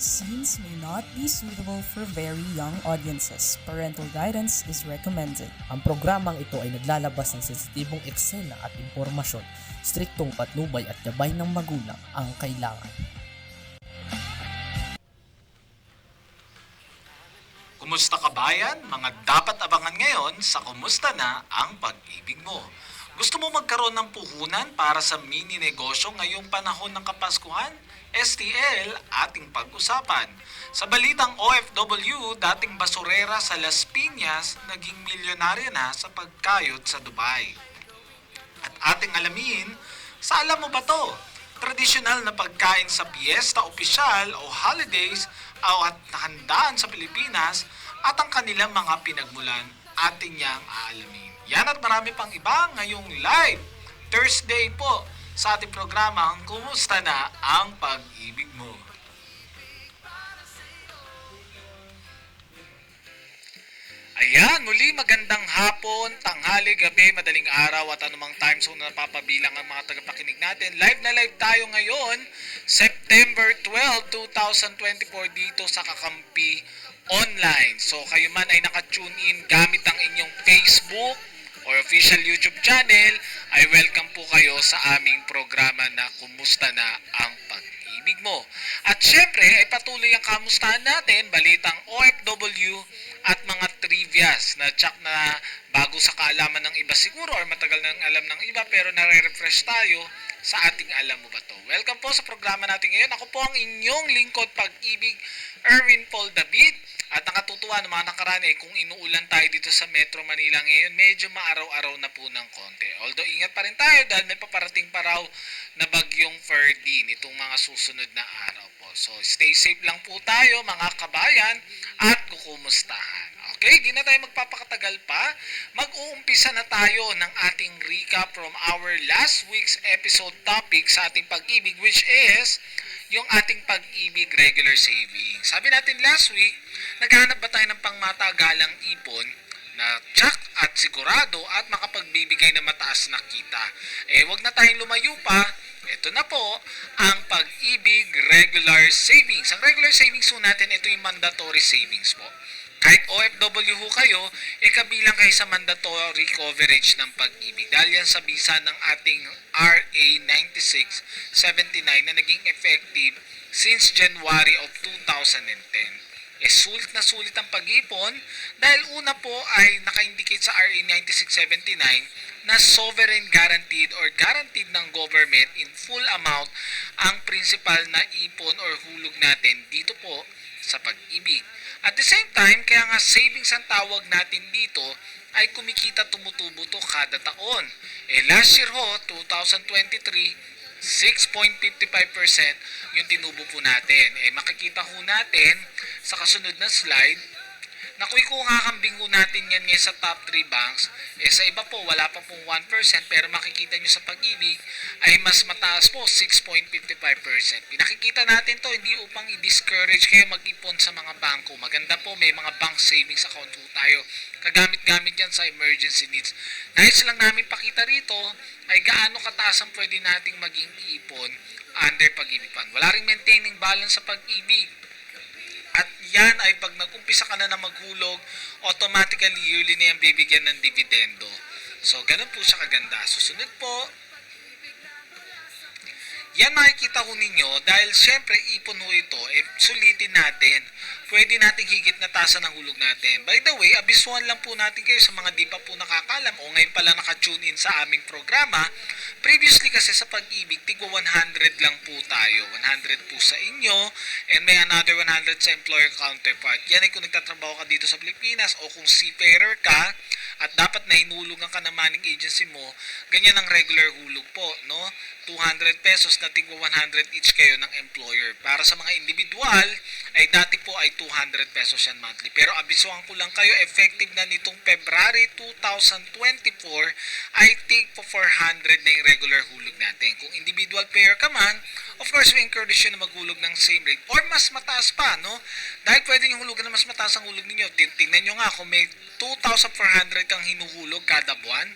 Scenes may not be suitable for very young audiences. Parental guidance is recommended. Ang programang ito ay naglalabas ng sensitibong eksena at impormasyon. Striktong patnubay at gabay ng magulang ang kailangan. Kumusta kabayan? Mga dapat abangan ngayon sa Kumusta Na ang Pag-ibig Mo. Gusto mo magkaroon ng puhunan para sa mini negosyo ngayong panahon ng Kapaskuhan? STL ating pag-usapan. Sa balitang OFW, dating basurera sa Las Piñas, naging milyonarya na sa pagkayod sa Dubai. At ating alamin, sa alam mo ba to? Tradisyonal na pagkain sa piyesta, opisyal o holidays at handaan sa Pilipinas at ang kanilang mga pinagmulan ating niyang aalamin. Yan at marami pang iba ngayong live Thursday po sa ating programang Kumusta Na ang Pag-ibig Mo. Ayan, muli magandang hapon, tanghali, gabi, madaling araw at anumang time zone na napapabilang ang mga tagapakinig natin. Live na live tayo ngayon, September 12, 2024 dito sa Kakampi Online. So kayo man ay naka-tune in gamit ang inyong Facebook or official YouTube channel, ay welcome po kayo sa aming programa na Kumusta Na ang Pag-ibig Mo. At syempre ay patuloy ang kamustahan natin, balitang OFW at mga trivias na tsak na bago sa kaalaman ng iba siguro or matagal nang alam ng iba pero nare-refresh tayo sa ating alam mo ba to. Welcome po sa programa natin ngayon. Ako po ang inyong lingkod pag-ibig, Erwin Paul David. At nakatutuwa ng mga nakaraan kung inuulan tayo dito sa Metro Manila ngayon, medyo maaraw-araw na po ng konti. Although ingat pa rin tayo dahil may paparating pa raw na bagyong Ferdy nitong mga susunod na araw po. So stay safe lang po tayo mga kabayan at kukumustahan. Okay, di na tayo magpapakatagal pa. Mag-uumpisa na tayo ng ating recap from our last week's episode topic sa ating pag-ibig, which is yung ating pag-ibig regular savings. Sabi natin last week, naghahanap ba tayo ng pangmatagalang ipon na tsak at sigurado at makapagbibigay ng mataas na kita? Wag na tayong lumayo pa. Ito na po ang pag-ibig regular savings. Ang regular savings po natin, ito yung mandatory savings po. Kahit OFW ho kayo, kabilang kayo sa mandatory coverage ng pag-ibig. Dahil yan sa bisa ng ating RA 9679 na naging effective since January of 2010. Sulit na sulit ang pag-ipon dahil una po ay naka-indicate sa RA 9679 na sovereign guaranteed or guaranteed ng government in full amount ang principal na ipon or hulog natin dito po sa pag-ibig. At the same time, kaya nga savings ang tawag natin dito ay kumikita tumutubo to kada taon. Last year ho, 2023, 6.55% yung tinubo po natin. Makikita ho natin sa kasunod na slide na kung kakambing ho natin yan ngayon sa top 3 banks, sa iba po wala pa pong 1% pero makikita nyo sa pag-ibig ay mas mataas po, 6.55%. Pinakikita natin to hindi upang i-discourage kayo mag-ipon sa mga bangko. Maganda po, may mga bank savings account po tayo. Kagamit-gamit yan sa emergency needs. Nais lang namin pakita rito ay gaano kataas ang pwede nating maging ipon under pag-ibig fund. Wala ring maintaining balance sa pag-ibig. At yan ay pag nag-umpisa ka na maghulog, automatically yearly na yan bibigyan ng dividendo. So, ganun po siya kaganda. Susunod po, yan makikita ko ninyo dahil syempre ipon ho ito, sulitin natin. Pwede nating higit na tasa ng hulog natin. By the way, abisuhan lang po natin kayo sa mga di pa po nakakalam o ngayon pala naka-tune in sa aming programa. Previously kasi sa pag-ibig, tigwa 100 lang po tayo. 100 po sa inyo and may another 100 sa employer counterpart. Yan ay kung nagtatrabaho ka dito sa Pilipinas o kung seafarer ka at dapat na hinulugan ka ng manning agency mo, ganyan ang regular hulog po, no? 200 pesos na tigwa 100 each kayo ng employer. Para sa mga individual, ay dati po ay 200 pesos yan monthly. Pero abisuhan ko lang kayo, effective na nitong February 2024, ay tig po 400 na yung regular hulog natin. Kung individual payer ka man, of course, we encourage you na maghulog ng same rate or mas mataas pa, no? Dahil pwede yung hulugan na mas mataas ang hulog ninyo. Tingnan nyo nga, kung may 2,400 kang hinuhulog kada buwan,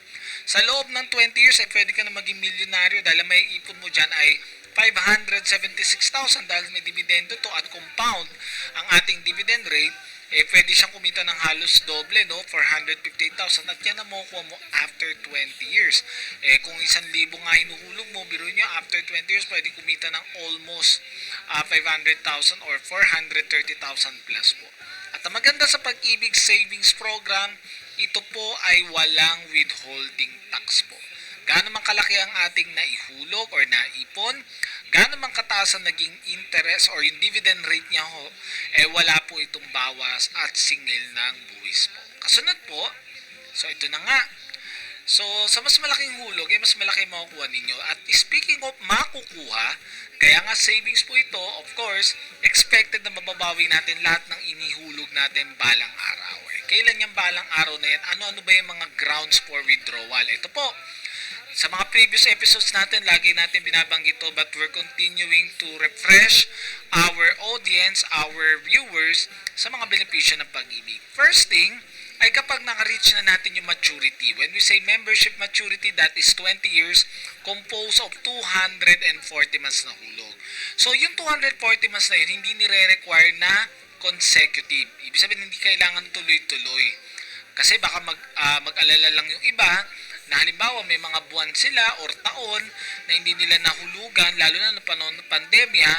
sa loob ng 20 years ay pwede ka na maging milyonaryo dahil may ipon mo dyan ay 576,000 dahil may dividendo to at compound ang ating dividend rate, pwede siyang kumita ng halos doble, no? 458,000 at yan ang makukuha mo after 20 years. Kung 1,000 nga hinuhulog mo, biro nyo, after 20 years, pwede kumita ng almost 500,000 or 430,000 plus po. At ang maganda sa Pag-ibig Savings Program, ito po ay walang withholding tax po. Gaano man kalaki ang ating naihulog or naipon, gaano man kataas ang naging interest or yung dividend rate niya ho, wala po itong bawas at singil ng buwis po. Kasunod po, so ito na nga. So, sa mas malaking hulog, mas malaki makukuha ninyo. At speaking of makukuha, kaya nga savings po ito, of course, expected na mababawi natin lahat ng inihulog natin balang araw. Kailan yung balang araw na yan? Ano-ano ba yung mga grounds for withdrawal? Ito po, sa mga previous episodes natin, lagi natin binabanggit ito, but we're continuing to refresh our audience, our viewers, sa mga benepisyo ng Pag-ibig. First thing, ay kapag naka-reach na natin yung maturity. When we say membership maturity, that is 20 years, composed of 240 months na hulog. So, yung 240 months na yun, hindi nire-require na consecutive. Ibig sabihin, hindi kailangan tuloy-tuloy. Kasi baka mag-alala lang yung iba, na halimbawa may mga buwan sila or taon na hindi nila nahulugan, lalo na ng panahon ng pandemya,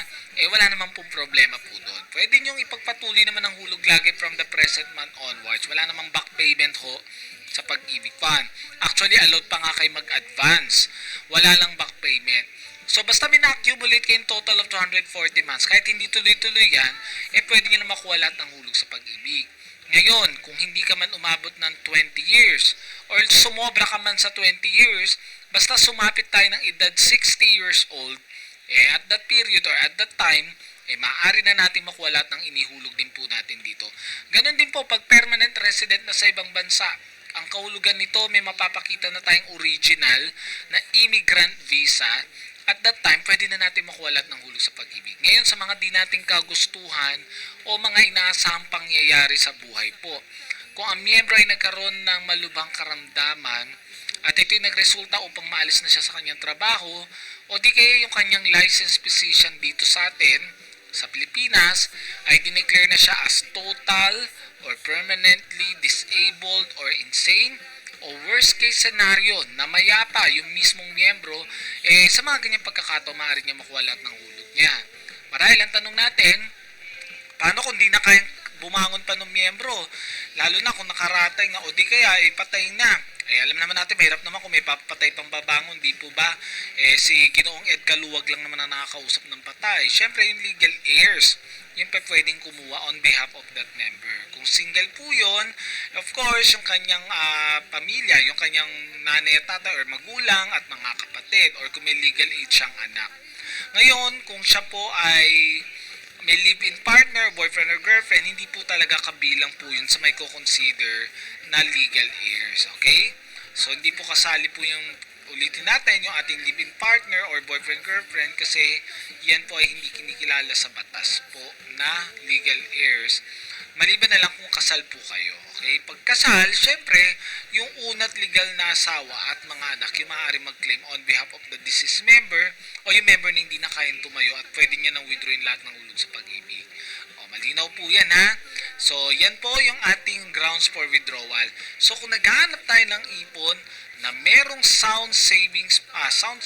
wala naman pong problema po doon. Pwede nyong ipagpatuloy naman ang hulog lagi from the present month onwards. Wala namang back payment ho sa Pag-ibig Fund. Actually, allowed pa nga kayo mag-advance. Wala lang back payment. So, basta may na-accumulate kayong total of 240 months, kahit hindi tuloy-tuloy yan, pwede nyo na makuha lahat ng hulog sa Pag-ibig. Ngayon, kung hindi ka man umabot ng 20 years or sumobra ka man sa 20 years, basta sumapit tayo ng edad 60 years old, at that period or at that time, maaari na natin makuha lahat ng inihulog din po natin dito. Ganon din po, pag permanent resident na sa ibang bansa, ang kahulugan nito, may mapapakita na tayong original na immigrant visa. At that time, pwede na natin makuha lahat ng hulog sa Pag-ibig. Ngayon, sa mga di nating kagustuhan o mga inaasahang pangyayari sa buhay po, kung ang miyembro ay nagkaroon ng malubhang karamdaman at ito'y nagresulta upang maalis na siya sa kanyang trabaho o di kaya yung kanyang licensed physician dito sa atin, sa Pilipinas, ay dineclare na siya as total or permanently disabled or insane, o worst case scenario, na mayapa yung mismong miyembro, sa mga ganyang pagkakataon, maaari niya makuha lahat ng hulog niya. Marahil ang tanong natin, paano kung di na kayang bumangon pa ng miyembro? Lalo na kung nakaratay na o di kaya patay na. Alam naman natin, mahirap naman kung may papatay pang babangon, di po ba? Si Ginoong Ed Kaluwag lang naman ang nakakausap ng patay. Siyempre, yung legal heirs, yun pa pwedeng kumuha on behalf of that member. Kung single po yun, of course, yung kanyang pamilya, yung kanyang nanay at tatay or magulang at mga kapatid, or kung may legal age siyang anak. Ngayon, kung siya po ay may live-in partner, boyfriend or girlfriend, hindi po talaga kabilang po yun sa may consider na legal heirs. Okay? So, hindi po kasali po yung, ulitin natin, yung ating live-in partner or boyfriend-girlfriend kasi yan po ay hindi kinikilala sa batas po na legal heirs. Maliban na lang kung kasal po kayo. Okay? Pagkasal, syempre, yung una't legal na asawa at mga anak, yung maaari mag-claim on behalf of the deceased member o yung member na hindi na kayang tumayo at pwede niya nang withdrawin lahat ng hulog sa Pag-ibig. Malinaw po yan ha. So, yan po yung ating grounds for withdrawal. So, kung naghahanap tayo ng ipon na merong sound savings at sound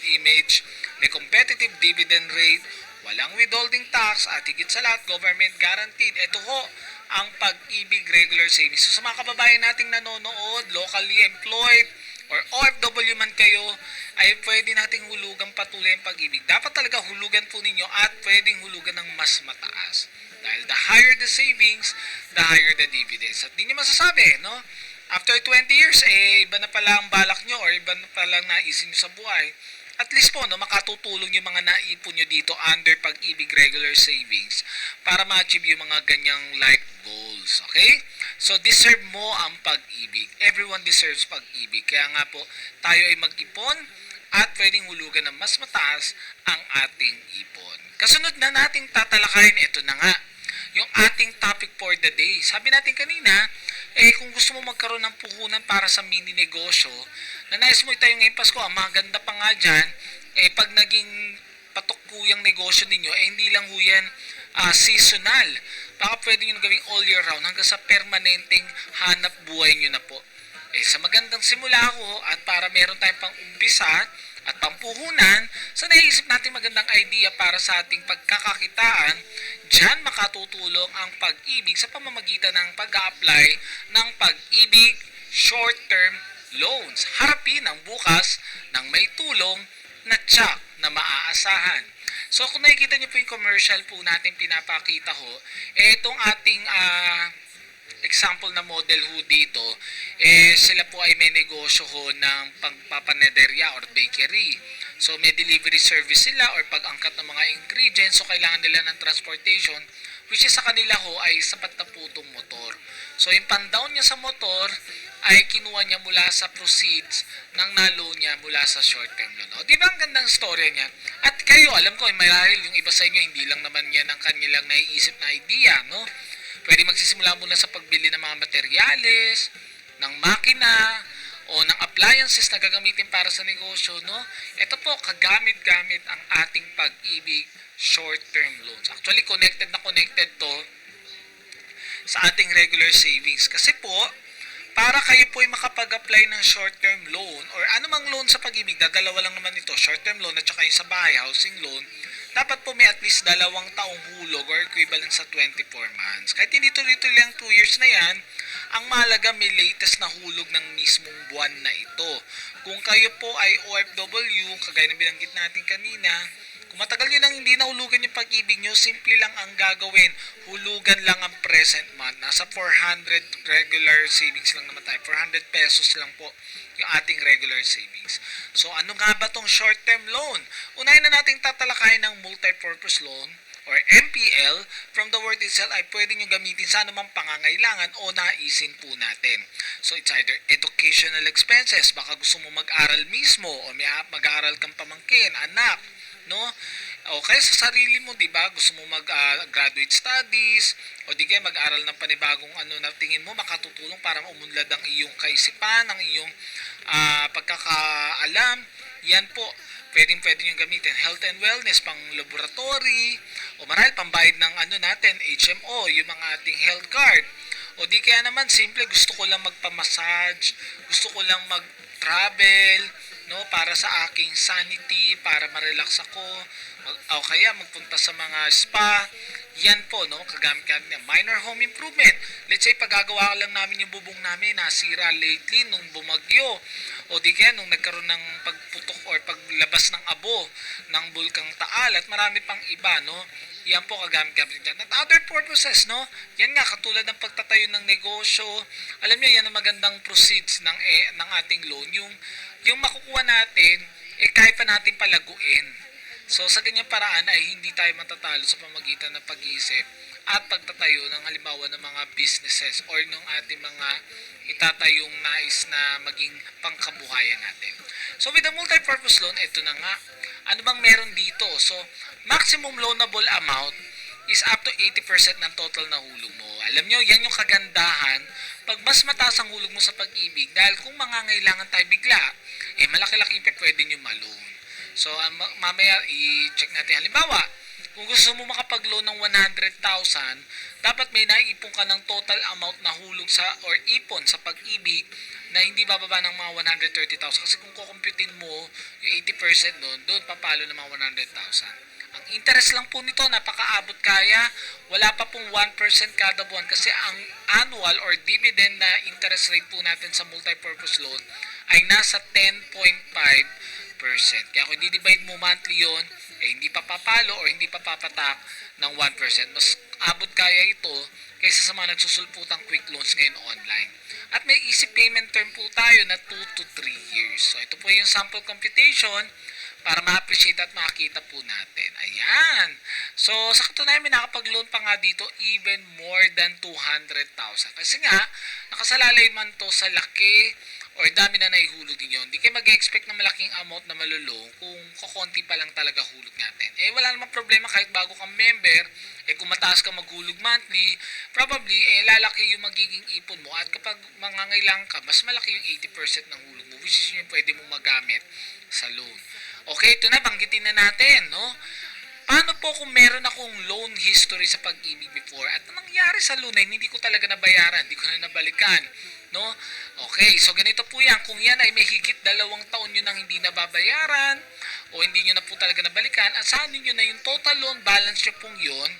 image, may competitive dividend rate, walang withholding tax, at higit sa lahat, government guaranteed. Ito ho ang Pag-ibig regular savings. So, sa mga kababayan nating nanonood, locally employed, or OFW man kayo, ay pwede nating hulugan patuloy ang Pag-ibig. Dapat talaga hulugan po ninyo at pwedeng hulugan ng mas mataas. Dahil the higher the savings, the higher the dividends. At di nyo masasabi, no? After 20 years, iba na pala ang balak nyo or iba na pala ang naisin nyo sa buhay. At least po, no, makatutulong yung mga naipon nyo dito under Pag-ibig regular savings para ma-achieve yung mga ganyang life goals. Okay? So, deserve mo ang Pag-ibig. Everyone deserves Pag-ibig. Kaya nga po, tayo ay mag-ipon at pwedeng hulugan ng mas mataas ang ating ipon. Kasunod na nating tatalakayin, ito na nga, yung ating topic for the day. Sabi natin kanina, kung gusto mo magkaroon ng puhunan para sa mini negosyo, na nais mo itayo ngayong Pasko, ang maganda pa nga dyan, pag naging kalukuyang negosyo ninyo, hindi lang ho yan seasonal. Baka pwede nyo gawing all year round hanggang sa permanenteng hanap buhay nyo na po. Sa magandang simula ho at para meron tayong pang umpisa at pampuhunan, sa naisip natin magandang idea para sa ating pagkakakitaan, dyan makatutulong ang pag-ibig sa pamamagitan ng pag-a-apply ng pag-ibig short-term loans. Harapin ang bukas ng may tulong na tiyak na maaasahan. So kung nakikita niyo po yung commercial po natin pinapakita ho, itong ating example na model ho dito, sila po ay may negosyo ho ng pagpapanederya or bakery. So may delivery service sila or pag-angkat ng mga ingredients, so kailangan nila ng transportation, which is sa kanila ho ay sapat na po itong motor. So yung pan-down niya sa motor ay kinuha niya mula sa proceeds ng nalo niya mula sa short-term loan. O, di ba ang gandang story niya? At kayo, alam ko, marahil yung iba sa inyo, hindi lang naman yan ang kanilang naiisip na idea, no? Pwede magsisimula muna sa pagbili ng mga materyales, ng makina, o ng appliances na gagamitin para sa negosyo, no? Ito po, kagamit-gamit ang ating pag-ibig short-term loans. Actually, connected na connected to sa ating regular savings. Kasi po, para kayo po ay makapag-apply ng short-term loan or anumang loan sa pag-ibig, dalawa lang naman ito, short-term loan at saka yung sa bahay, housing loan, dapat po may at least 2 taong hulog or equivalent sa 24 months. Kahit hindi tuloy-tuloy lang 2 years na yan, ang mahalaga may latest na hulog ng mismong buwan na ito. Kung kayo po ay OFW, kagaya ng binanggit natin kanina, kung matagal nyo nang hindi nahulugan yung pag-ibig nyo, simple lang ang gagawin. Hulugan lang ang present month. Nasa 400 regular savings lang naman tayo. 400 pesos lang po yung ating regular savings. So ano nga ba tong short-term loan? Unahin na nating tatalakayin ng multi-purpose loan or MPL. From the word itself ay pwede nyo gamitin sa anumang pangangailangan o naisin po natin. So it's either educational expenses, baka gusto mo mag-aral mismo o may mag-aaral kang pamangkin, anak, no? O kaya sa sarili mo, 'di ba? Gusto mo mag-graduate studies o di kaya mag-aral ng panibagong ano na tingin mo makatutulong para umunlad ang iyong kaisipan, ang iyong pagkakaalam. Yan po, pwede nyo gamitin. Health and wellness, pang laboratory, o marahil pambayad ng ano natin, HMO, yung mga ating health card. O di kaya naman, simple, gusto ko lang magpa-massage, gusto ko lang mag-travel, no, para sa aking sanity, para ma-relax ako, o kaya magpunta sa mga spa. Yan po, no, kagamit natin minor home improvement. Let's say paggagawa lang namin yung bubong namin, nasira lately nung bumagyo, o di kaya nung nagkaroon ng pagputok or paglabas ng abo ng bulkang Taal at marami pang iba, no. Yan po kagamit-gamit dyan. At other purposes, no? Yan nga, katulad ng pagtatayo ng negosyo. Alam niyo, yan ang magandang proceeds ng ating loan. Yung makukuha natin, kaya pa natin palaguin. So, sa ganyang paraan ay hindi tayo matatalo sa pamagitan ng pag-iisip at pagtatayo ng halimbawa ng mga businesses or ng ating mga itatayong nais na maging pangkabuhayan natin. So, with the multi-purpose loan, ito na nga. Ano bang meron dito? So, maximum loanable amount is up to 80% ng total na hulog mo. Alam nyo, yan yung kagandahan pag mas mataas ang hulog mo sa pag-ibig dahil kung mangangailangan tayo bigla, malaki-laki pa pwede nyo ma-loan. So, mamaya i-check natin. Halimbawa, kung gusto mo makapag-loan ng 100,000, dapat may naipon ka ng total amount na hulog sa or ipon sa pag-ibig na hindi bababa ng mga 130,000. Kasi kung kukumputin mo yung 80% doon papalo ng mga 100,000. Ang interest lang po nito, napakaabot kaya. Wala pa pong 1% kada buwan kasi ang annual or dividend na interest rate po natin sa multi-purpose loan ay nasa 10.5%. Kaya kung di-divide mo monthly yon, hindi pa papalo or hindi pa papatak ng 1%. Mas abot kaya ito kaysa sa mga nagsusulputang quick loans ngayon online. At may easy payment term po tayo na 2 to 3 years. So ito po yung sample computation para ma-appreciate at makita po natin. Ayan. So sa katunayan, may nakapag-loan pa nga dito even more than 200,000. Kasi nga, nakasalalay man to sa laki or dami na naihulog ninyo. Hindi kayo mag-expect na malaking amount na malulong kung kukonti pa lang talaga hulog natin. Wala namang problema kahit bago kang member, kung mataas ka maghulog monthly, probably, lalaki yung magiging ipon mo. At kapag mangangailangan ka, mas malaki yung 80% ng hulog mo, which is yung pwede mong magamit sa loan. Okay, ito na, banggitin na natin, no? kung meron akong loan history sa Pag-ibig before at nangyari sa loan ay hindi ko talaga nabayaran, hindi ko na nabalikan, no? Okay, so ganito po yan. Kung yan ay may higit 2 taon nyo nang hindi nababayaran o hindi nyo na po talaga nabalikan, asanin nyo na yung total loan balance nyo pong yun,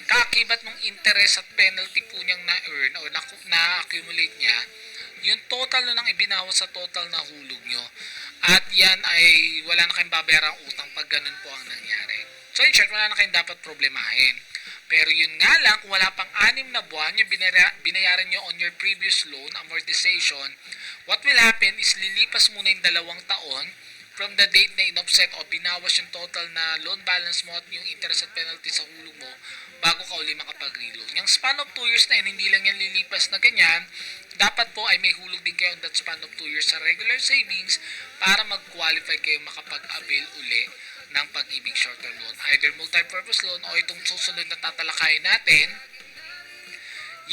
kakibat ng interest at penalty po niyang na-earn o na-accumulate niya, yung total nang ibinawas sa total na hulog nyo. At yan ay wala na kayong babayarang utang pag ganun po ang nangyari. So in short, wala na kayong dapat problemahin. Pero yun nga lang, kung wala pang 6 na buwan yung binayaran nyo on your previous loan amortization, what will happen is lilipas muna yung 2 taon from the date na in-offset o binawas yung total na loan balance mo at yung interest at penalty sa hulog mo bago ka uli makapag-reloan. Yung span of 2 years na yun, hindi lang yan lilipas na ganyan. Dapat po ay may hulog din kayo on that span of 2 years sa regular savings para mag-qualify kayo makapag-avail uli ng Pag-ibig short-term loan. Either multi-purpose loan o itong susunod na tatalakayin natin.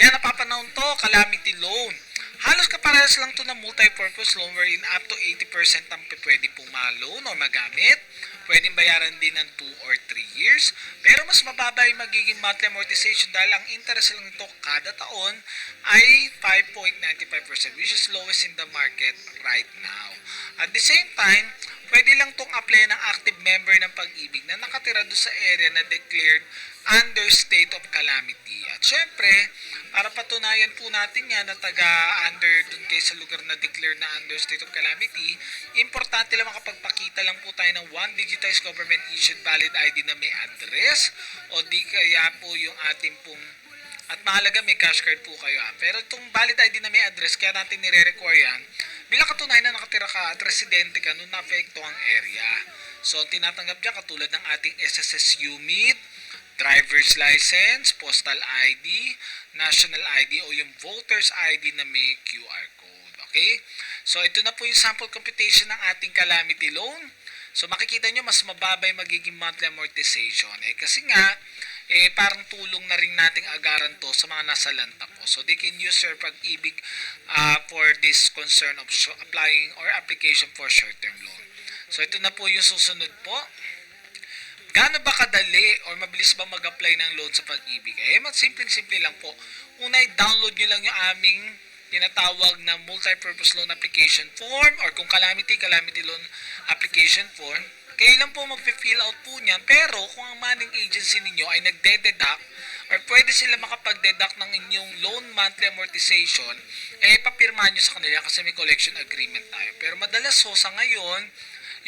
Yan, napapanahon to, calamity loan. Halos kaparehas lang to ng multi-purpose loan wherein up to 80% ang pwede pong ma-loan o magamit. Pwedeng bayaran din ng 2 or 3 years. Pero mas mababa yung magiging monthly amortization dahil ang interest lang nito kada taon ay 5.95% which is lowest in the market right now. At the same time, pwede lang tong apply ng active member ng Pag-ibig na nakatira doon sa area na declared under state of calamity. At syempre, para patunayan po natin yan na taga-under dun kayo sa lugar na declared na under state of calamity, importante lang makapagpakita lang po tayo ng 1 digitized government issued valid ID na may address o di kaya po yung ating pong at mahalaga may cash card po kayo. Pero itong valid ID na may address, kaya natin nire-require yan bilang katunayan na nakatira ka at residente ka nung na-apekto ang area. So, tinatanggap dyan katulad ng ating SSS unit, driver's license, postal ID, national ID o yung voter's ID na may QR code. Okay? So, ito na po yung sample computation ng ating calamity loan. So, makikita nyo mas mababa yung magiging monthly amortization. Kasi nga, parang tulong na rin nating agaran to sa mga nasa lanta po. So, they can use your Pag-ibig for this concern of applying or application for short-term loan. So, ito na po yung susunod po. Gaano ba kadali or mabilis ba mag-apply ng loan sa Pag-ibig? Simpleng-simple lang po. Una, download nyo lang yung aming tinatawag na multi-purpose loan application form or kung calamity loan application form. Kayo lang po mag-fill out po niyan. Pero kung ang manning agency ninyo ay nagde-deduct or pwede sila makapag-deduct ng inyong loan monthly amortization, papirmahan nyo sa kanila kasi may collection agreement tayo. Pero madalas sa ngayon,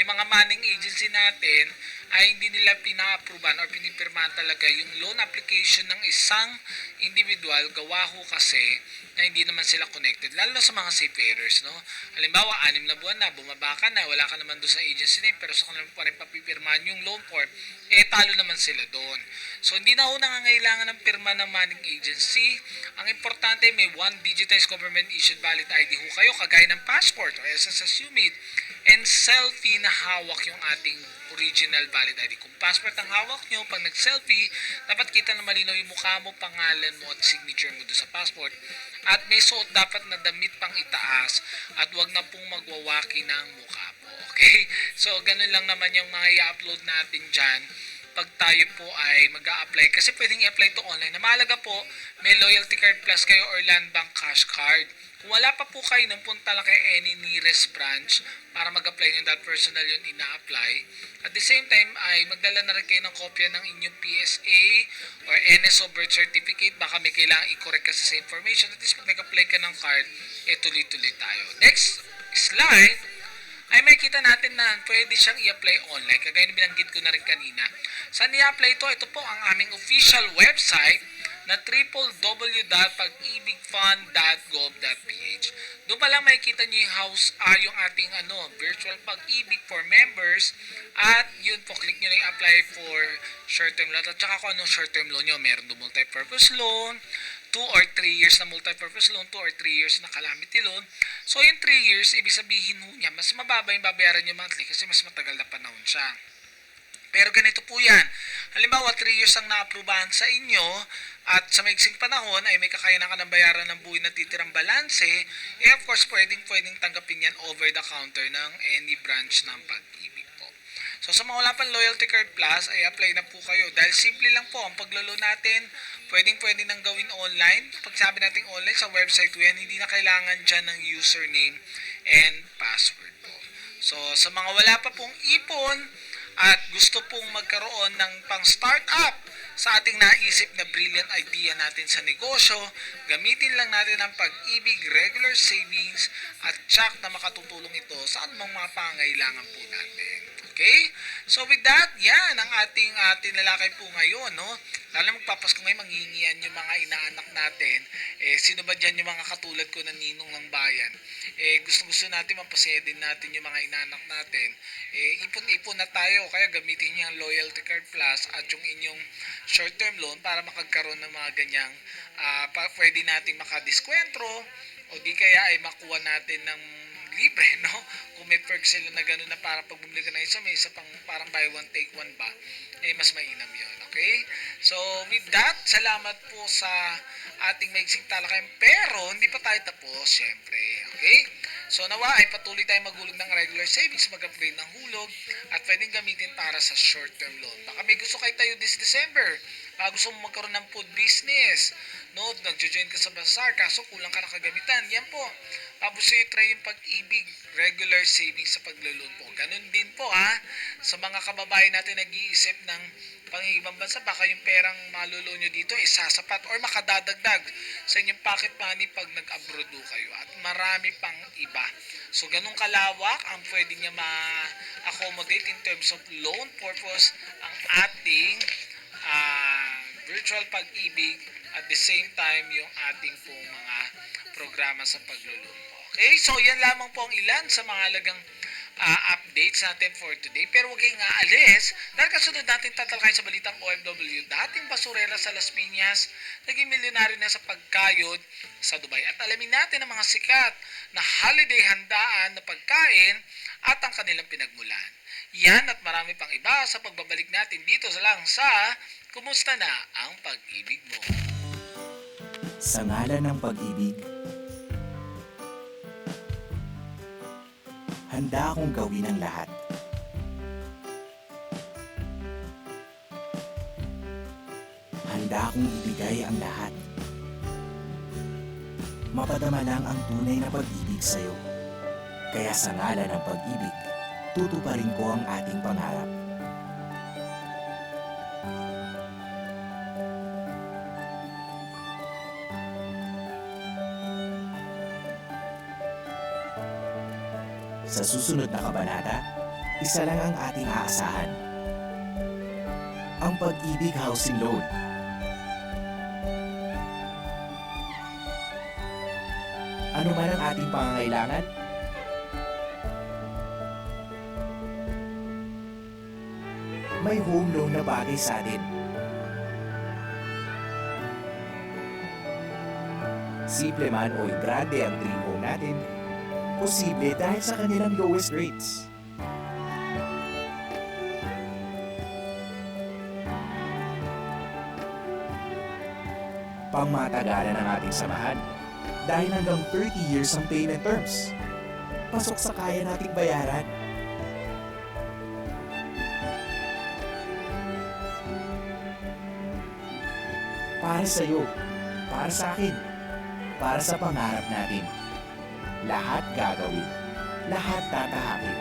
yung mga manning agency natin ay hindi nila pina-approvean or pinipirmahan talaga yung loan application ng isang individual gawa ho kasi na hindi naman sila connected, lalo na sa mga seafarers, no? Halimbawa, 6 na buwan na, bumaba ka na, wala ka naman doon sa agency name, pero sa kanila pa rin papipirmahan yung loan form, talo naman sila doon. So, hindi na ho nangangailangan ng pirma ng manning agency. Ang importante, may 1 digitized government issued valid ID ho kayo, kagaya ng passport o SSS unit, and selfie na hawak yung ating original valid ID. Kung passport ang hawak nyo, pag nag-selfie, dapat kita na malinaw yung mukha mo, pangalan mo, at signature mo doon sa passport. At may suot dapat na damit pang itaas at wag na pong magwawaki ng mukha po. Okay? So, ganun lang naman yung mga i-upload natin dyan pag tayo po ay mag-a-apply. Kasi pwedeng i-apply to online. Na mahalaga po, may loyalty card plus kayo or land bank cash card. Kung wala pa po kayo, nang punta lang kay any nearest branch para mag-apply nyo that personal yun ina-apply. At the same time, ay magdala na rin kayo ng kopya ng inyong PSA or NSO birth certificate. Baka may kailangan i-correct kasi sa information. At least pag nag-apply ka ng card, tuloy-tuloy tayo. Next slide, ay makikita natin na pwede siyang i-apply online. Kagaya na binanggit ko na rin kanina. Saan i-apply ito? Ito po ang aming official website na www.pagibigfund.gov.ph. Doon pa lang makikita nyo yung ating virtual Pag-ibig for members. At yun po, click nyo na yung apply for short-term loan. At saka kung anong short-term loan nyo, meron doon multi-purpose loan, 2 or 3 years na multi-purpose loan, 2 or 3 years na calamity loan. So, yung 3 years, ibig sabihin niya, mas mababa yung babayaran nyo monthly kasi mas matagal na panahon siya. Pero ganito po yan. Halimbawa, 3 years ang na-approbahan sa inyo at sa maiksing panahon ay may kakayanan ka ng bayaran ng buhay na titirang balanse, of course, pwedeng tanggapin yan over the counter ng any branch ng Pag-ibig po. So, So sa mga wala pang Loyalty Card Plus, ay apply na po kayo. Dahil simple lang po ang paglolo natin. Pwede nang gawin online. Pag sabi natin online, sa website po yan, hindi na kailangan dyan ng username and password po. So sa mga wala pa pong ipon at gusto pong magkaroon ng pang startup sa ating naisip na brilliant idea natin sa negosyo, gamitin lang natin ang Pag-ibig regular savings at check na makatutulong ito sa anumang mga pangailangan po natin. Okay? So with that, yan ang ating tinalakay po ngayon, no? Lalo magpapasko ngayon, manghihingian yung mga inaanak natin. Sino ba dyan yung mga katulad ko na ninong ng bayan? Gusto natin, mapasaya din natin yung mga inaanak natin. Ipon-ipon na tayo, kaya gamitin niyo ang Loyalty Card Plus at yung inyong short-term loan para makagkaroon ng mga ganyang pwede nating makadiskwentro o di kaya ay makuha natin ng libre, no? Kung may perks sila na gano'n na parang pag bumili ka na isa, may isa pang parang buy one take one ba, mas mainam yun, okay? So, with that, salamat po sa ating maiksing talakayan, pero hindi pa tayo tapos, syempre, okay? So, nawa ay patuloy tayong magulog ng regular savings, mag-upgrade ng hulog, at pwedeng gamitin para sa short-term loan. Baka may gusto kayo tayo this December, baka gusto mo magkaroon ng food business, no? Nagjo-join ka sa bazaar, kaso kulang ka na kagamitan, yan po. Tapos nyo try yung Pag-ibig regular savings sa paglulun po. Ganun din po sa mga kababayan natin nag-iisip ng pangingibang bansa, baka yung perang malulo nyo dito sasapat or makadadagdag sa inyong pocket money pag nag-abroad kayo. At marami pang iba. So ganun kalawak ang pwede niya ma-accommodate in terms of loan purpose ang ating virtual Pag-ibig at the same time yung ating pong mga programa sa paglulun. Okay, so yan lamang po ang ilan sa mga halagang updates natin for today. Pero huwag kayong aalis dahil kasunod natin tatalakay sa balitang OFW, dating basurera sa Las Piñas, naging milyonaryo na sa pagkayod sa Dubai. At alamin natin ang mga sikat na holiday handaan na pagkain at ang kanilang pinagmulan. Yan at marami pang iba sa pagbabalik natin dito sa Kumusta na ang Pag-ibig mo? Sa ngalan ng pag-ibig, handa akong gawin ang lahat. Handa akong ibigay ang lahat. Mapadama lang ang tunay na pag-ibig sa'yo. Kaya sa ngalan ng pag-ibig, tutuparin ko ang ating pangarap. Sa susunod na kabanata, isa lang ang ating aasahan. Ang Pag-ibig Housing Loan. Ano man ang ating pangangailangan, may home loan na bagay sa atin. Simple man o grande ang dream home natin, posible dahil sa kanilang lowest rates. Pangmatagalan ang ating samahan dahil hanggang 30 years ang payment terms. Pasok sa kaya nating bayaran. Para sa'yo, para sa akin, para sa pangarap natin. Lahat gagawin, lahat tatahakin.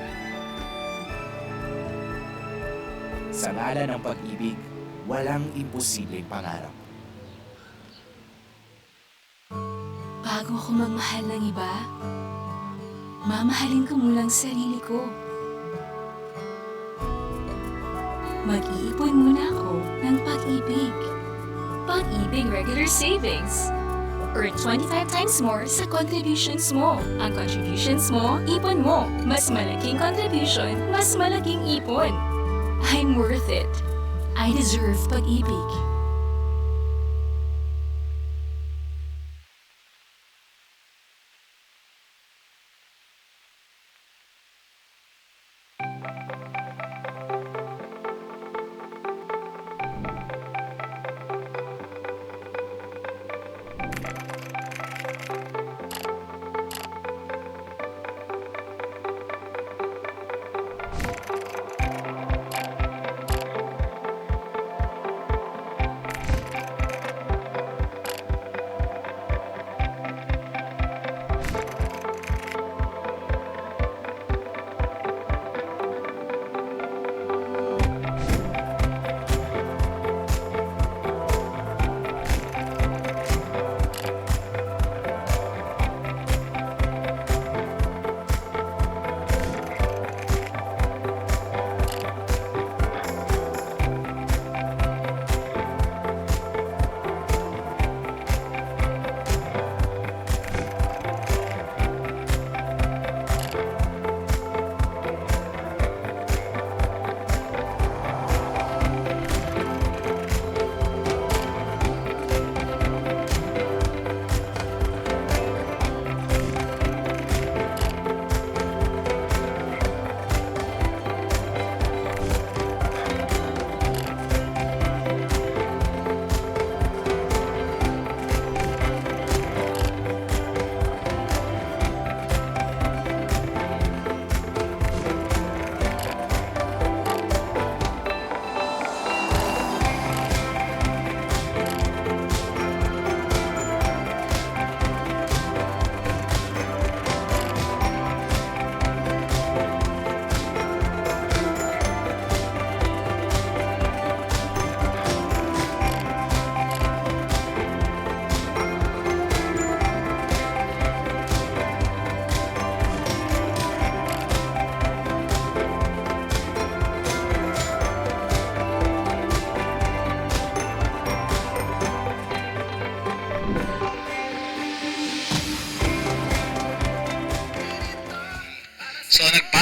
Sa ngalan ng pag-ibig, walang imposibleng pangarap. Bago ako magmahal ng iba, mamahalin ko muna ang sarili ko. Mag-iipon muna ako ng Pag-ibig. Pag-ibig Regular Savings. Earn 25 times more sa contributions mo. Ang contributions mo, ipon mo. Mas malaking contribution, mas malaking ipon. I'm worth it. I deserve Pag-ibig.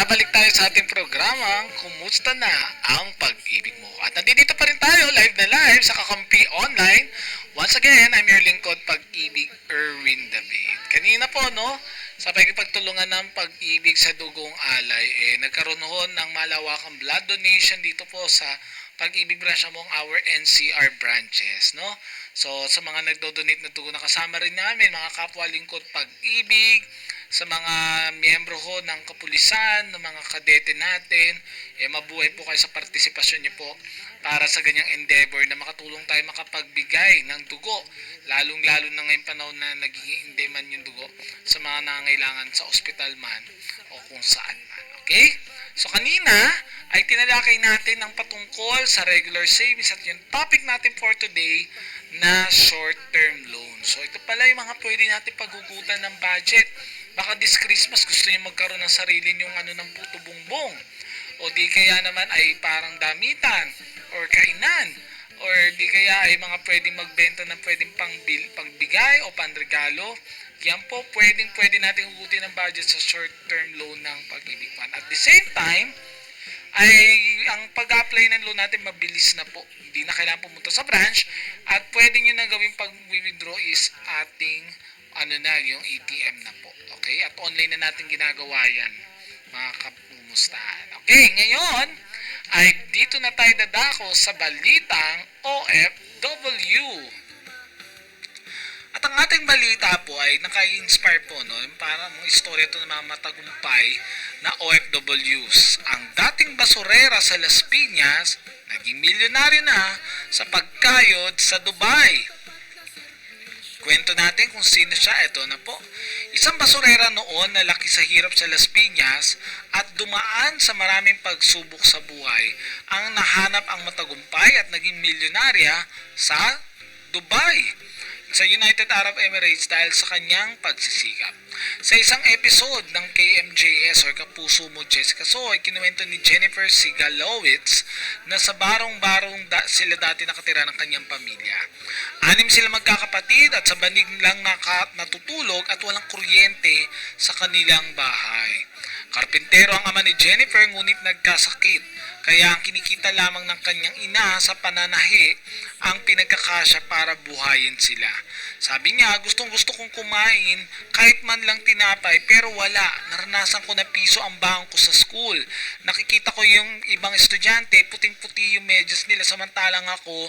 nagbabalik tayo sa ating programang Kumusta na ang pag-ibig mo? At nandito pa rin tayo, live na live sa Kakampi Online. Once again, I'm your lingkod pag-ibig, Erwin David. Kanina po, no, sa pagtulungan ng pag-ibig sa dugong alay, nagkaroon ho ng malawakang blood donation dito po sa Pag-ibig branch among our NCR branches, no? So, sa mga nagdo-donate na dugo, nakasama rin namin, mga kapwa lingkod pag-ibig, sa mga miyembro ho ng kapulisan, ng mga kadete natin, mabuhay po kayo sa partisipasyon niyo po para sa ganyang endeavor na makatulong tayo makapagbigay ng dugo, lalong-lalo na ngayong panahon na nagiging man yung dugo sa mga nangangailangan sa ospital man o kung saan man. Okay? So kanina ay tinalakay natin ang patungkol sa regular savings at yung topic natin for today na short-term loan. So ito pala yung mga pwede natin paghugutan ng budget. Baka this Christmas gusto niyo magkaroon ng sarili niyong ng puto bongbong. O di kaya naman ay parang damitan or kainan. Or di kaya ay mga pwedeng magbenta ng pwedeng pangbigay o panregalo. Yan po pwede natin hugutin ng budget sa short-term loan ng Pag-ibig Fund. At the same time, ay ang pag-apply ng loan natin mabilis na po. Hindi na kailangan pumunta sa branch at pwede nyo na gawin pag-withdraw is ating yung ATM na po. Okay? At online na natin ginagawa yan, mga kapumustahan. Okay, ngayon ay dito na tayo dadako sa balitang OFW. At ang ating balita po ay naka-inspire po, no? Yung parang mga istorya ito ng mga matagumpay na OFWs. Ang dating basurera sa Las Piñas, naging milyonaryo na sa pagkayod sa Dubai. Kwento natin kung sino siya. Ito na po. Isang basurera noon na laki sa hirap sa Las Piñas at dumaan sa maraming pagsubok sa buhay ang nahanap ang matagumpay at naging milyonarya sa Dubai, sa United Arab Emirates dahil sa kanyang pagsisikap. Sa isang episode ng KMJS or Kapuso Mo Jessica Soy, kinuwento ni Jennifer Sigalowitz na sa barong-barong sila dati nakatira ng kanyang pamilya. 6 sila magkakapatid at sa banig lang natutulog at walang kuryente sa kanilang bahay. Karpintero ang ama ni Jennifer ngunit nagkasakit, kaya ang kinikita lamang ng kanyang ina sa pananahi ang pinagkakasya para buhayin sila. Sabi niya, gustong-gusto kong kumain kahit man lang tinapay pero wala. Naranasan ko na piso ang bangko sa school. Nakikita ko yung ibang estudyante, puting-puti yung medyas nila samantalang ako,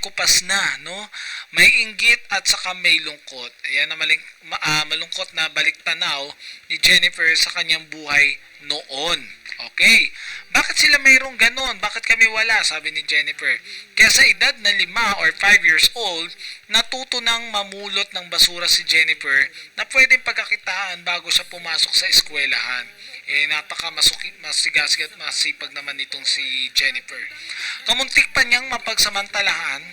kupas na, no? May inggit at saka may lungkot. Ayan na malungkot na baliktanaw ni Jennifer sa kanyang buhay noon. Okay. Bakit sila mayroong ganon? Bakit kami wala? Sabi ni Jennifer. Kaya sa edad na 5 or 5 years old, natuto nang mamulot ng basura si Jennifer na pwedeng pagkakitaan bago siya pumasok sa eskwelahan. Masigasig at masipag naman itong si Jennifer. Kamuntik pa niyang mapagsamantalahan,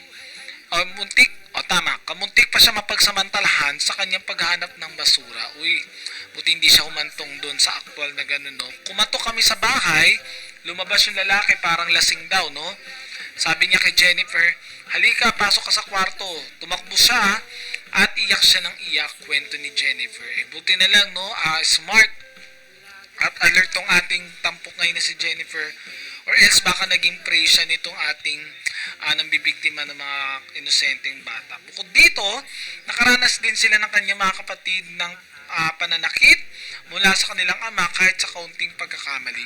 kamuntik pa siya mapagsamantalahan sa kanyang paghahanap ng basura. Buti hindi siya humantong doon sa aktual na gano'n, no? Kumatok kami sa bahay, lumabas yung lalaki, parang lasing daw, no? Sabi niya kay Jennifer, halika, pasok ka sa kwarto. Tumakbo siya at iyak siya ng iyak, kwento ni Jennifer. Buti na lang, no? Smart at alert tong ating tampok ngayon na si Jennifer, or else baka naging prey siya nitong ating nambibiktima ng mga inosenteng bata. Bukod dito, nakaranas din sila ng kanyang mga kapatid ng pananakit mula sa kanilang ama kahit sa kaunting pagkakamali.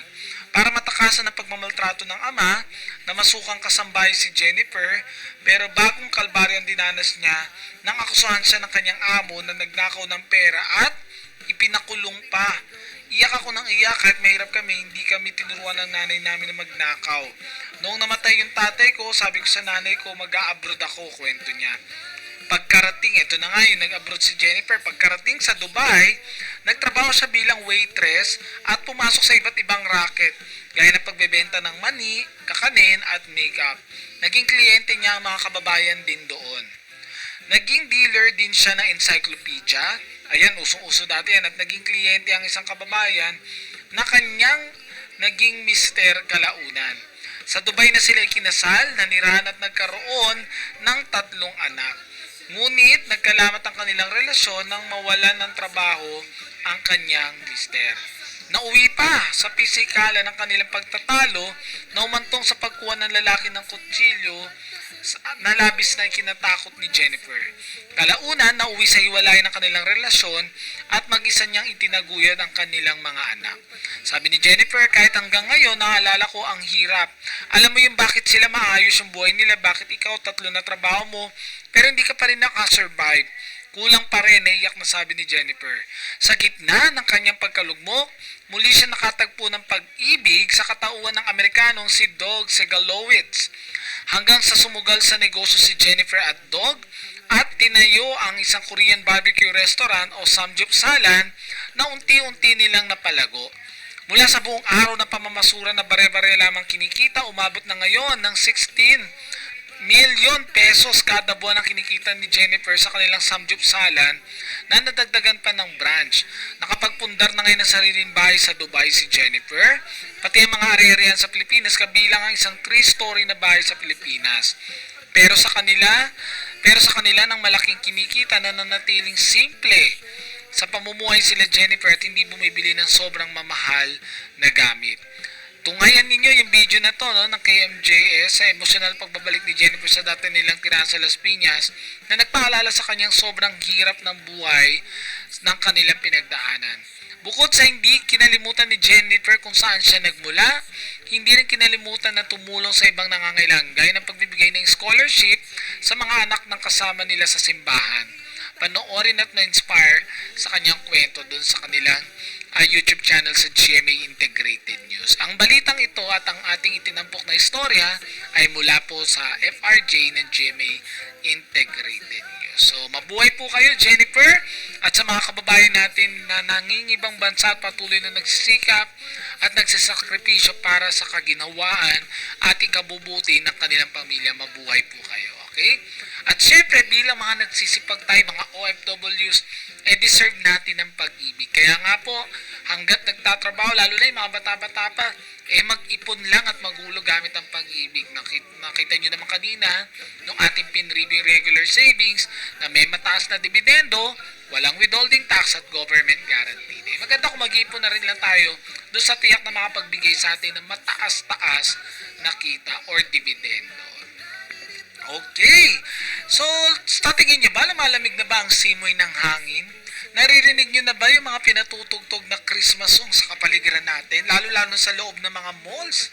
Para matakasan ang pagmamaltrato ng ama, na masukang kasambahay si Jennifer, pero bagong kalbaryo ang dinanas niya nang akusahan siya ng kanyang amo na nagnakaw ng pera at ipinakulong pa. Iyak ako ng iyak kahit mahirap kami, hindi kami tinuruan ng nanay namin na magnakaw. Noong namatay yung tatay ko, sabi ko sa nanay ko mag-a-abroad ako, kwento niya. Pagkarating, ito na nga yung nag-abroad si Jennifer, pagkarating sa Dubai, nagtrabaho siya bilang waitress at pumasok sa iba't ibang racket, gaya ng pagbebenta ng mani, kakanin at makeup. Naging kliyente niya ang mga kababayan din doon. Naging dealer din siya ng encyclopedia. Ayan, usong-uso dati yan. At naging kliyente ang isang kababayan na kanyang naging mister kalaunan. Sa Dubai na sila ikinasal, nanirahan at nagkaroon ng 3 anak. Ngunit nagkalamat ang kanilang relasyon nang mawalan ng trabaho ang kanyang mister. Nauwi pa sa pisikala ng kanilang pagtatalo na umantong sa pagkuha ng lalaki ng kutsilyo na labis na ikinatakot ni Jennifer. Kalaunan, nauwi sa hiwalayan ng kanilang relasyon at mag-isa niyang itinaguyod ang kanilang mga anak. Sabi ni Jennifer, kahit hanggang ngayon, naalala ko ang hirap. Alam mo yung bakit sila maayos yung buhay nila, bakit ikaw 3 na trabaho mo, pero hindi ka pa rin nakasurvive. Kulang pa rin, naiyak na sabi ni Jennifer. Sa gitna ng kanyang pagkalugmok, muli siya nakatagpo ng pag-ibig sa katauhan ng Amerikanong si Dog Segalowitz. Hanggang sa sumugal sa negosyo si Jennifer at Dog at tinayo ang isang Korean barbecue restaurant o Samjupsalan na unti-unti nilang napalago. Mula sa buong araw na pamamasura na bare-bare lamang kinikita, umabot na ngayon ng 16 milyon pesos kada buwan ang kinikita ni Jennifer sa kanilang Samjupsalan na nadagdagan pa ng branch. Nakapagpundar na ngayon ng sariling bahay sa Dubai si Jennifer, pati ang mga ari-arian sa Pilipinas kabilang ang isang 3-story na bahay sa Pilipinas. Pero sa kanila ng malaking kinikita na nanatiling simple sa pamumuhay sila Jennifer at hindi bumibili ng sobrang mamahal na gamit. Tungayan ninyo yung video na to ng KMJS sa emosyonal pagbabalik ni Jennifer sa dati nilang tirahan sa Las Piñas na nagpaalala sa kanyang sobrang hirap ng buhay ng kanilang pinagdaanan. Bukod sa hindi kinalimutan ni Jennifer kung saan siya nagmula, hindi rin kinalimutan na tumulong sa ibang nangangailangan gaya ng pagbibigay ng scholarship sa mga anak ng kasama nila sa simbahan. Panoorin at na-inspire sa kanyang kwento doon sa kanilang YouTube channel sa GMA Integrated News. Ang balitang ito at ang ating itinampok na istorya ay mula po sa FRJ ng GMA Integrated News. So, mabuhay po kayo, Jennifer, at sa mga kababayan natin na nangingibang bansa at patuloy na nagsisikap at nagsasakripisyo para sa kaginawaan at ikabubuti ng kanilang pamilya. Mabuhay po kayo, okay? At syempre, bilang mga nagsisipag tayo, mga OFWs, deserve natin ng pag-ibig. Kaya nga po, hanggat nagtatrabaho, lalo na yung mga bata-bata pa, mag-ipon lang at magulo gamit ang pag-ibig. Nakita nyo naman kanina, nung ating pinreview regular savings, na may mataas na dividendo, walang withholding tax at government guaranteed. Maganda kung mag-ipon na rin lang tayo doon sa tiyak na makapagbigay sa atin ng mataas-taas na kita or dividendo. Okay. So, sa tingin nyo ba, lumalamig na ba ang simoy ng hangin? Naririnig nyo na ba yung mga pinatutugtog na Christmas song sa kapaligiran natin, lalo-lalo sa loob ng mga malls?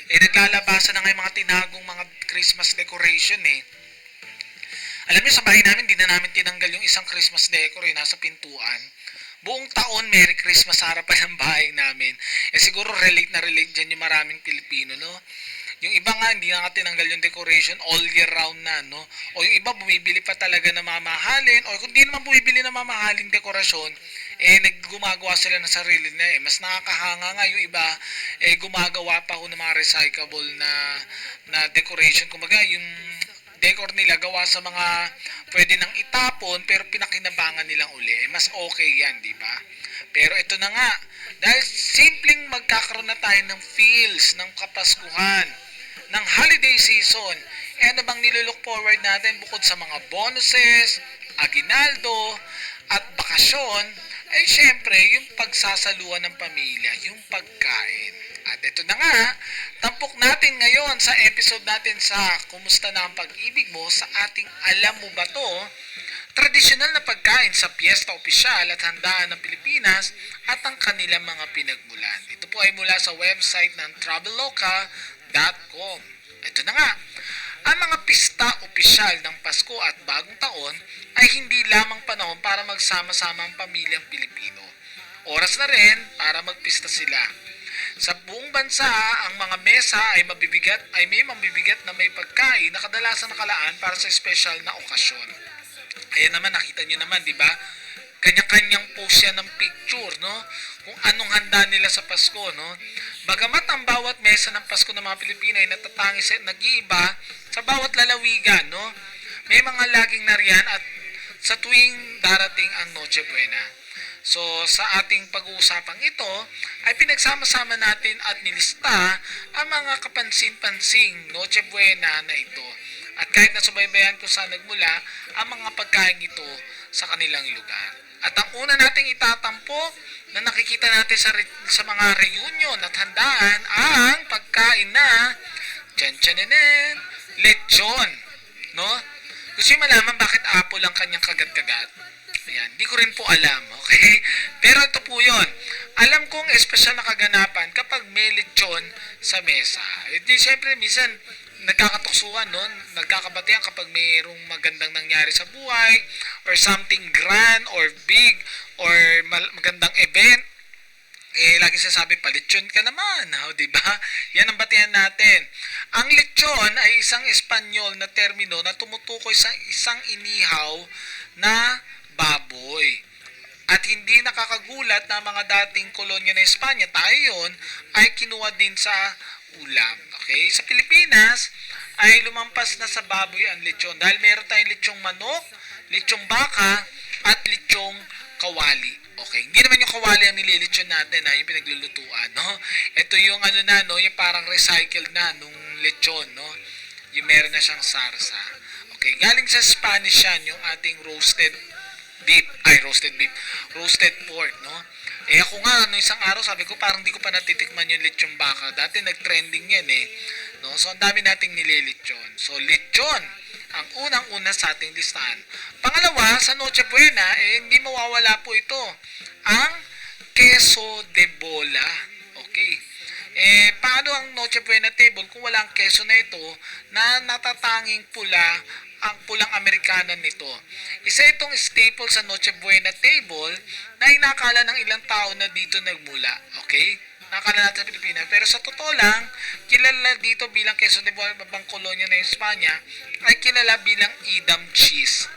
Naglalabasan na nga yung mga tinagong mga Christmas decoration Alam niyo, sa bahay namin, di na namin tinanggal yung isang Christmas decor nasa pintuan. Buong taon, Merry Christmas sa harapan ng bahay namin. Siguro relate na relate dyan yung maraming Pilipino, no? Yung iba nga, hindi na tinanggal yung decoration all year round na, no? O yung iba, bumibili pa talaga ng mamahalin. O kung di naman bumibili ng mamahaling dekorasyon, naggumagawa sila ng sarili na Mas nakakahanga nga yung iba, gumagawa pa ho ng mga recyclable na decoration. Kumbaga, yung decor nila gawa sa mga pwede nang itapon pero pinakinabangan nilang uli. Mas okay yan, di ba? Pero ito na nga, dahil simpleng magkakaroon na tayo ng feels ng Kapaskuhan, ng holiday season, ano bang nilulook forward natin bukod sa mga bonuses, aginaldo, at bakasyon, syempre, yung pagsasaluhan ng pamilya, yung pagkain. At ito na nga, tampok natin ngayon sa episode natin sa Kumusta na ang Pag-ibig Mo sa ating Alam Mo Ba To? Tradisyonal na pagkain sa piyesta opisyal at handaan ng Pilipinas at ang kanilang mga pinagmulan. Ito po ay mula sa website ng traveloka.com. Ito na nga, ang mga pista opisyal ng Pasko at Bagong Taon ay hindi lamang panahon para magsama-sama ang pamilyang Pilipino. Oras na rin para magpista sila. Sa buong bansa, ang mga mesa ay may mabibigat na may pagkain na kadalasan nakalaan para sa espesyal na okasyon. Ayan naman, nakita nyo naman, di ba? Kanya-kanyang post yan ng picture, no? Kung anong handa nila sa Pasko, no? Bagamat ang bawat mesa ng Pasko ng mga Pilipino ay natatangis at nag-iiba sa bawat lalawigan, no? May mga laging nariyan at sa tuwing darating ang Noche Buena. So, sa ating pag-uusapang ito, ay pinagsama-sama natin at nilista ang mga kapansin-pansing Noche Buena na ito. At kahit na subaybayan kung saan nagmula ang mga pagkain ito sa kanilang lugar. At ang una nating itatampok na nakikita natin sa mga reunion at handaan ang pagkain na tyan-tyanenen, lechon. No? Gusto nyo malaman bakit apple ang kanyang kagat-kagat? Ayan, di ko rin po alam, okay? Pero ito po yun. Alam kong espesyal na kaganapan kapag may lechon sa mesa. E di syempre, minsan, nagkakatuksuhan, no? Nagkakabatihan kapag mayroong magandang nangyari sa buhay or something grand or big or magandang event. Lagi sasabi pa, lechon ka naman, di ba? Yan ang batihan natin. Ang lechon ay isang Espanyol na termino na tumutukoy sa isang inihaw na baboy. At hindi nakakagulat na mga dating kolonya ng Espanya, tayo yun, ay kinuha din sa ulam. Okay? Sa Pilipinas, ay lumampas na sa baboy ang lechon dahil meron tayong lechong manok, lechong baka, at lechong kawali. Okay, hindi naman yung kawali ang nililitsyon natin yung pinaglulutuan, no? Ito yung yung parang recycled na nung lechon, no? Yung meron na siyang sarsa. Okay, galing sa Spanish yan, yung ating roasted pork, no? Ako nga, isang araw sabi ko, parang di ko pa natitikman yung lechong baka. Dati nag-trending yan no? So, ang dami nating nililitsyon. So, lechon ang unang-una sa ating listahan. Pangalawa, sa Noche Buena, hindi mawawala po ito. Ang queso de bola. Okay. Paano ang Noche Buena table kung walang queso na ito na natatanging pula, ang pulang Amerikana nito? Isa itong staple sa Noche Buena table na inakala ng ilang tao na dito nagmula. Okay? Nakakala natin sa Pilipinas. Pero sa totoo lang, kilala dito bilang queso de bola, babang kolonya ng Espanya, ay kilala bilang Edam cheese.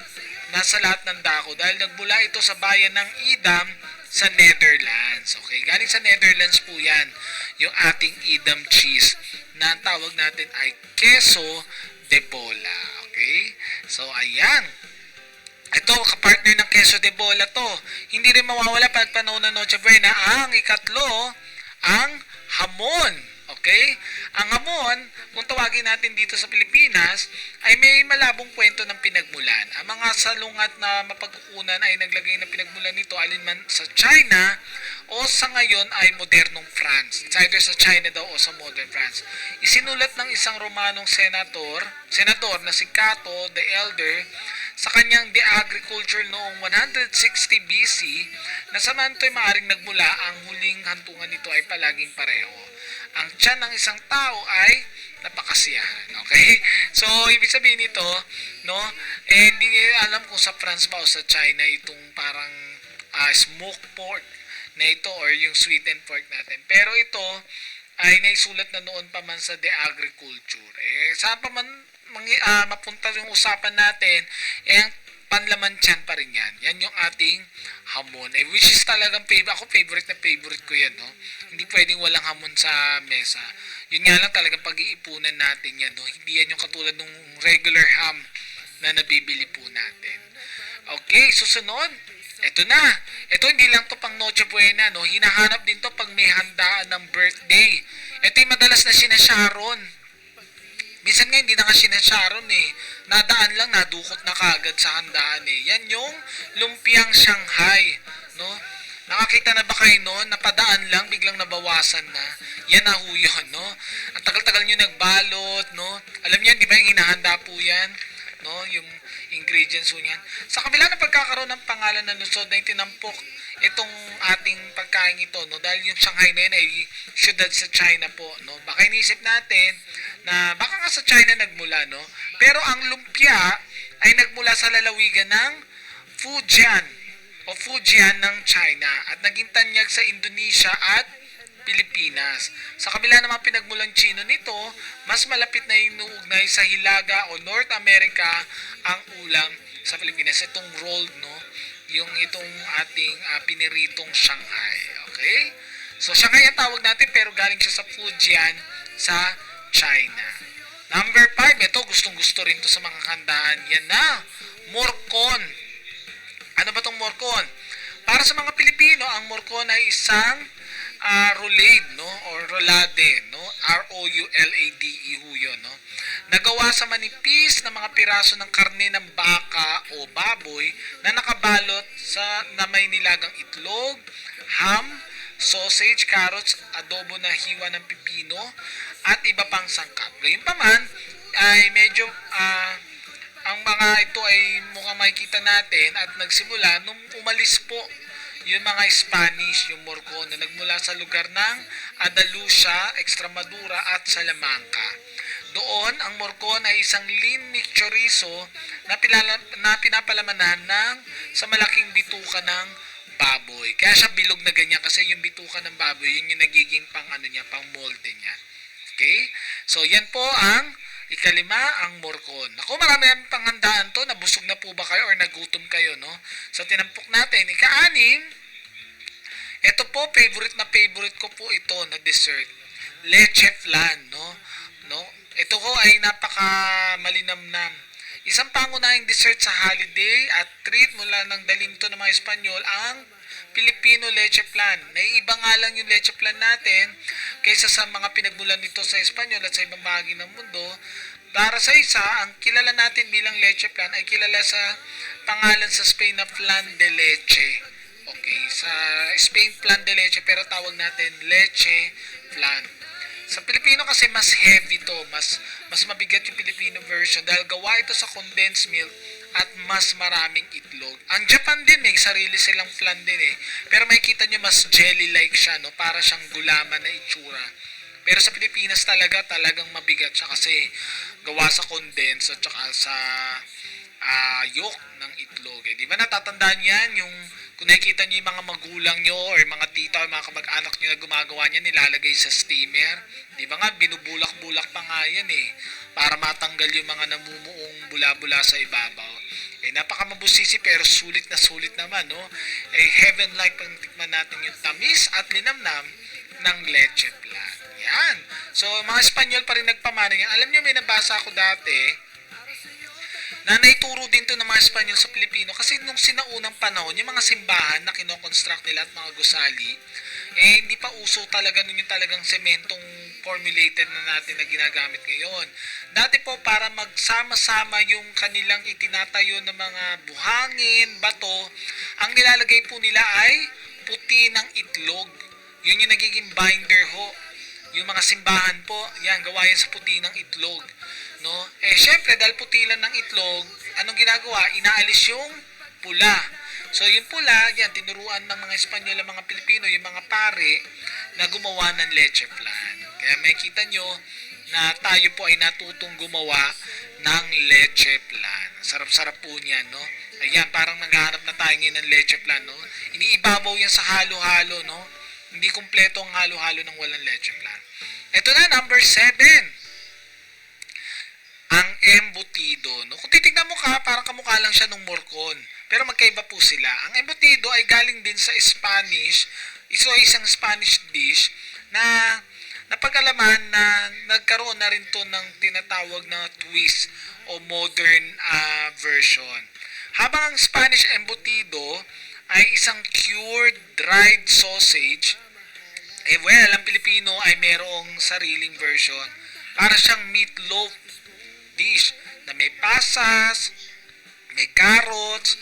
Nasa lahat ng dako dahil nagmula ito sa bayan ng Edam sa Netherlands. Okay, galing sa Netherlands po yan, yung ating Edam cheese na ang tawag natin ay queso de bola. Okay? So, ayan. Ito, kapartner ng queso de bola to. Hindi rin mawawala pag panahon ng Noche Buena. Ang ikatlo, ang hamon. Okay? Ang hamon, kung tawagin natin dito sa Pilipinas, ay may malabong kwento ng pinagmulan. Ang mga salungat na mapagkukunan ay naglagay ng pinagmulan nito alinman sa China o sa ngayon ay modernong France. It's either sa China daw o sa modern France. Isinulat ng isang Romanong senador na si Cato the Elder sa kanyang De Agriculture noong 160 BC na sa manto'y maaring nagmula ang huling hantungan nito ay palaging pareho. Ang tiyan ng isang tao ay napakasiyahan. Okay? So, ibig sabihin nito, no, hindi alam kung sa France ba o sa China itong parang smoked pork na ito or yung sweetened pork natin. Pero ito ay naisulat na noon pa man sa De Agriculture. Saan pa man mapunta yung usapan natin, ang panlaman tiyan pa rin yan. Yan yung ating hamon. Which is talagang favorite ko yan. No? Hindi pwedeng walang hamon sa mesa. Yun nga lang talagang pag-iipunan natin yan. No? Hindi yan yung katulad ng regular ham na nabibili po natin. Okay, susunod. Ito na. Ito hindi lang to pang Noche Buena. No? Hinahanap din to pag may handaan ng birthday. Ito yung madalas na sinasharon. Minsan nga hindi na nga sinasharon Nadaan lang, nadukot na kagad sa handaan Yan yung lumpiang Shanghai, no? Nakakita na ba kayo noon? Napadaan lang, biglang nabawasan na. Yan na ho yun, no? Ang tagal-tagal nyo nagbalot, no? Alam niyo, di ba yung hinahanda po yan? No? Yung ingredients po yan. Sa kabila ng pagkakaroon ng pangalan na lusod na itinampok itong ating pagkain ito, no? Dahil yung Shanghai na yun ay syudad sa China po, no? Baka inisip natin na baka nga sa China nagmula, no? Pero ang lumpia ay nagmula sa lalawigan ng Fujian ng China at naging tanyag sa Indonesia at Pilipinas. Sa kabila ng mga pinagmulang Chino nito, mas malapit na inuugnay sa Hilaga o North America ang ulam sa Pilipinas. Itong rolled, no? Yung itong ating piniritong Shanghai. Okay? So, Shanghai ang tawag natin pero galing siya sa Fujian sa China. Number 5, ito gustong-gusto rin to sa mga handaan. Yan na, morcon. Ano ba tong morcon? Para sa mga Pilipino, ang morcon ay isang roulade, no? Or roulade, no? R-O-U-L-A-D-E ho yun, no? Nagawa sa manipis na mga piraso ng karne ng baka o baboy na nakabalot na may nilagang itlog, ham, sausage, carrots, adobo na hiwa ng pipino, at iba pang sangkap. Gayunpaman, ay medyo ang mga ito ay mukhang makikita natin at nagsimula nung umalis po yung mga Spanish, yung Morcon, na nagmula sa lugar ng Andalusia, Extremadura at Salamanca. Doon, ang Morcon ay isang lean meat chorizo na pinapalamanan sa malaking bituka ng baboy. Kaya siya bilog na ganyan kasi yung bituka ng baboy, yun yung nagiging pang molde niya. Okay? So, yan po ang ikalima, ang Morcon. Ako, marami ang panghandaan to. Nabusog na po ba kayo or nagutom kayo, no? So, tinampok natin. Ika-anim, ito po, favorite ko po ito na dessert. Leche flan, no? Ito ko ay napaka malinamnam. Isang pangunahing dessert sa holiday at treat mula ng daling to ng mga Espanyol, ang Filipino leche flan. Naiiba nga lang yung leche flan natin kaysa sa mga pinagmulan nito sa Espanyol at sa ibang bahagi ng mundo. Para sa isa, ang kilala natin bilang leche flan ay kilala sa pangalan sa Spain na flan de leche. Okay, sa Spain flan de leche pero tawag natin leche flan. Sa Pilipino kasi mas heavy to, mas mabigat yung Filipino version dahil gawa ito sa condensed milk at mas maraming itlog. Ang Japan din sarili silang flan din Pero makikita nyo mas jelly-like siya, no? Para siyang gulaman na itsura. Pero sa Pilipinas talagang mabigat siya kasi gawa sa condensed at saka sa yolk ng itlog. Di ba natatandaan yan yung kung nakikita niyo yung mga magulang niyo or mga tita o mga kamag-anak niyo na gumagawa niyan, nilalagay sa steamer. Di ba nga, binubulak-bulak pa nga yan para matanggal yung mga namumuong bula-bula sa ibabaw. Napakamabusisi pero sulit naman, no? Heaven-like pang tikman natin yung tamis at linamnam ng leche flan. Yan. So, mga Espanyol pa rin nagpamana yan. Alam niyo, may nabasa ako dati na naituro din to ng mga Espanyol sa Pilipino kasi nung sinaunang panahon, yung mga simbahan na kinoconstruct nila at mga gusali, hindi pa uso talaga nun yung talagang sementong formulated na natin na ginagamit ngayon. Dati po, para magsama-sama yung kanilang itinatayo ng mga buhangin, bato, ang nilalagay po nila ay puti ng itlog. Yun yung nagiging binder ho. Yung mga simbahan po, yan, gawa yan sa puti ng itlog. No? Syempre, dahil puti lang ng itlog, anong ginagawa? Inaalis yung pula. So, yung pula, yan, tinuruan ng mga Espanyol, ng mga Pilipino, yung mga pare, na gumawa ng leche flan. Kaya makikita nyo na tayo po ay natutong gumawa ng leche flan. Sarap-sarap po niyan, no? Ayan, parang naghahanap na tayo ngayon ng leche flan, no? Iniibabaw yan sa halo-halo, no? Hindi kumpleto ang halo-halo ng walang leche flan. Ito na, number 7. Ang embutido, no? Kung titignan mo parang kamukha lang siya ng Morcon. Pero magkaiba po sila. Ang embutido ay galing din sa Spanish. Isang Spanish dish na napag-alaman na nagkaroon na rin to ng tinatawag na twist o modern version. Habang ang Spanish embutido ay isang cured dried sausage, ang Pilipino ay merong sariling version. Para siyang meatloaf dish na may pasas, may carrots,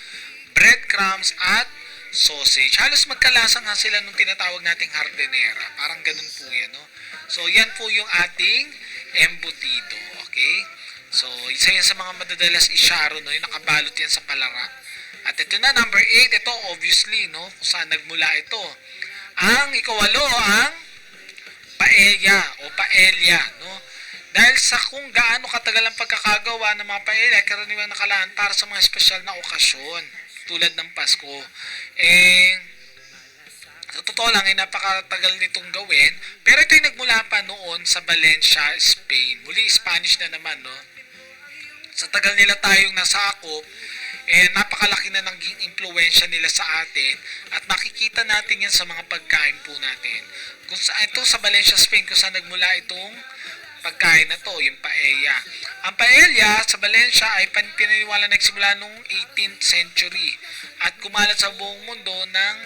breadcrumbs at sausage. Halos magkalasa nga sila nung tinatawag nating hardenera. Parang ganun po yan, no? So, yan po yung ating embutido, okay? So, isa yan sa mga madadalas isyaro, no? Yung nakabalot yan sa palara. At ito na, number 8, ito obviously, no? Kung saan nagmula ito. Ang ikawalo, ang paella o paella, no? Dahil sa kung gaano katagal ang pagkakagawa ng mga paella, karaniwang nakalaan para sa mga espesyal na okasyon, tulad ng Pasko. Sa totoo lang, napakatagal nitong gawin, pero ito'y nagmula pa noon sa Valencia, Spain. Muli, Spanish na naman, no? Sa tagal nila tayong nasakop, napakalaki na naging impluwensya nila sa atin at makikita natin yan sa mga pagkain po natin. Ito sa Valencia, Spain, kung saan nagmula itong pagkain na to, yung paella. Ang paella sa Valencia ay pinaniwala nagsimula noong 18th century at kumalat sa buong mundo ng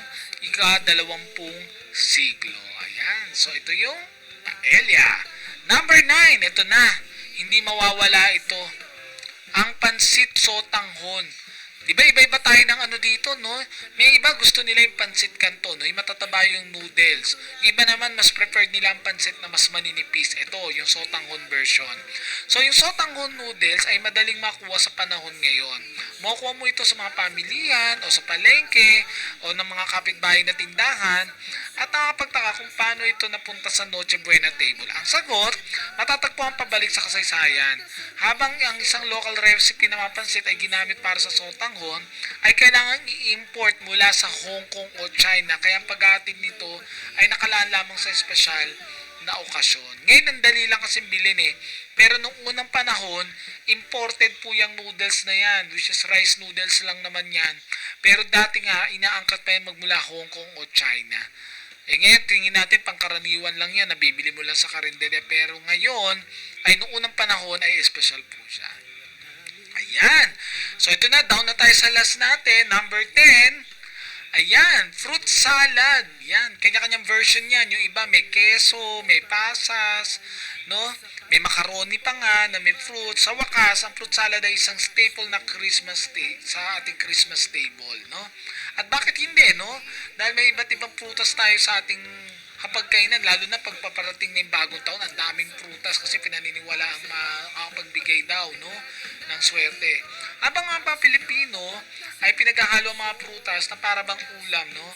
ika-20 siglo. Ayan. So, ito yung paella. Number 9, ito na. hindi mawawala ito. Ang pansit sotanghon. Di ba iba-iba tayo ng ano dito, no? May iba gusto nila yung pansit kanto, no? Yung matataba yung noodles. Yung iba naman mas preferred nila ang pansit na mas maninipis. Ito, yung sotanghon version. So, yung sotanghon noodles ay madaling makuha sa panahon ngayon. Makukuha mo ito sa mga pamilihan o sa palengke o ng mga kapitbahay na tindahan. At nakapagtaka kung paano ito napunta sa Noche Buena table. Ang sagot, matatagpuan pabalik sa kasaysayan. Habang ang isang local recipe na mapansit ay ginamit para sa sotanghon, ay kailangan i-import mula sa Hong Kong o China. Kaya ang pag-atin nito ay nakalaan lamang sa espesyal na okasyon. Ngayon, ang dali lang kasing bilhin eh. Pero nung unang panahon, imported po yung noodles na yan, which is rice noodles lang naman yan. Pero dati nga, inaangkat pa yan magmula Hong Kong o China. Eh ngayon, tingin natin pangkaraniwan lang yan, nabibili mo lang sa karinderya. Pero ngayon, ay nung unang panahon ay espesyal po siya. Ayan. So ito na, down na tayo sa last natin, number 10. Ayan, fruit salad. Yan, kanya-kanyang version yan. Yung iba may keso, may pasas, no? May macaroni pa nga na may fruit. Sa wakas, ang fruit salad ay isang staple na sa ating Christmas table, no? At bakit hindi, no? Dahil may iba't ibang prutas tayo sa ating hapagkainan, lalo na pagpaparating na yung bagong taon, ang daming prutas kasi pinaniniwala ang makapagbigay daw, no, ng swerte. Habang nga ba Pilipino ay pinaghahalo ang mga prutas na para bang ulam, no,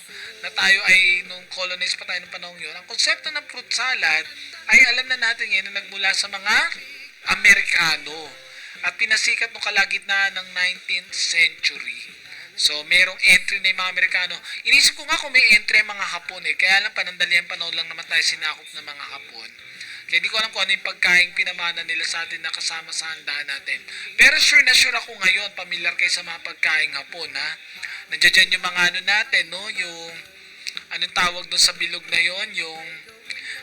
na tayo ay nung colonize pa tayo ng panahon yun. Ang konsepto ng fruit salad ay alam na natin ngayon na nagmula sa mga Amerikano at pinasikat nung kalagitnaan ng 19th century. So, merong entry na yung mga Amerikano. Inisip ko nga kung may entry ang mga Hapon eh. Kaya lang panandalian panahon lang naman tayo sinakop ng mga Hapon. Kaya di ko alam kung ano yung pagkain pinamana nila sa atin na kasama sa handaan natin. Pero sure na sure ako ngayon, familiar kayo sa mga pagkain Hapon, ha? Nandiyan dyan yung mga ano natin, no? Yung, anong tawag doon sa bilog na yon, yung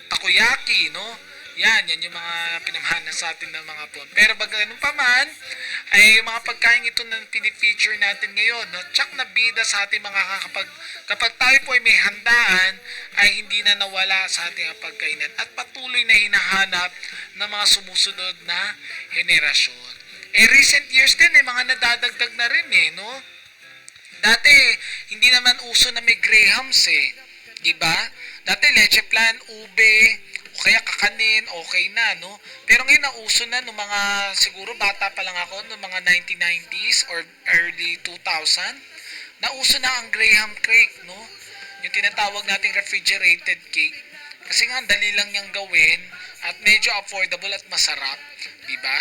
takoyaki, no? Yan yung mga pinamana sa atin ng mga Hapon. Pero baga ganun pa man, ay yung mga pagkain ito na pinifeature natin ngayon, no? Tsak na bida sa ating mga kapag tayo po ay may handaan, ay hindi na nawala sa ating pagkainan at patuloy na hinahanap ng mga sumusunod na henerasyon. Recent years din, mga nadadagdag na rin no? Dati, hindi naman uso na may grahams diba? Dati leche plan, ube, o kaya kakanin, okay na, no? Pero ngayon nauso na nung mga, siguro bata pa lang ako, nung mga 1990s or early 2000, nauso na ang graham cake, no? Yung tinatawag nating refrigerated cake. Kasi nga, dali lang niyang gawin at medyo affordable at masarap, di ba?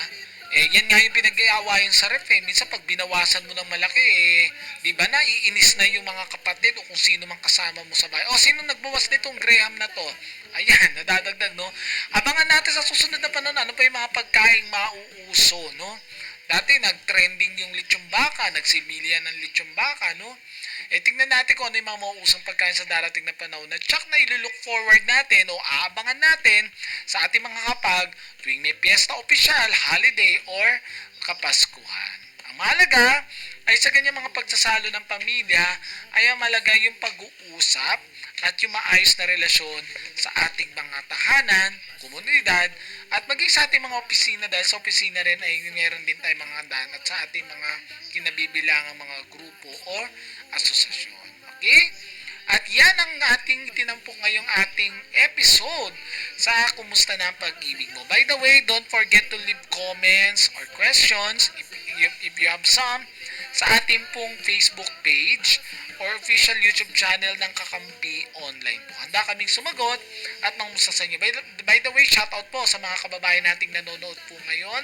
Yan nga yung pinag-aawayan sa ref Minsan pag binawasan mo ng malaki, di ba, naiinis na yung mga kapatid o kung sino mang kasama mo sa bahay. Sino nagbawas nitong graham na to? Ayan, nadadagdag, no? Abangan natin sa susunod na panahon, ano pa yung mga pagkaing mauuso, no? Dati nag-trending yung lechon baka, nagsimilya ng lechon baka, no? Tingnan natin kung ano yung mga mauusong pagkain sa darating na panahon na tsak na ilo-look forward natin o aabangan natin sa ating mga kapag tuwing may piyesta opisyal, holiday, or kapaskuhan. Ang mahalaga ay sa ganyang mga pagsasalo ng pamilya ay ang mahalaga yung pag-uusap at yung maayos na relasyon sa ating mga tahanan, komunidad, at maging sa ating mga opisina dahil sa opisina rin ay meron din tayong mga handaan at sa ating mga kinabibilangang mga grupo o asosasyon. Okay? At yan ang ating tinampok ngayong ating episode sa Kumusta na ang Pag-ibig Mo. By the way, don't forget to leave comments or questions if you have some sa ating pong Facebook page or official YouTube channel ng Kakampi Online po. Handa kaming sumagot at mangmusta sa inyo. By the way, shoutout po sa mga kababayan nating nanonood po ngayon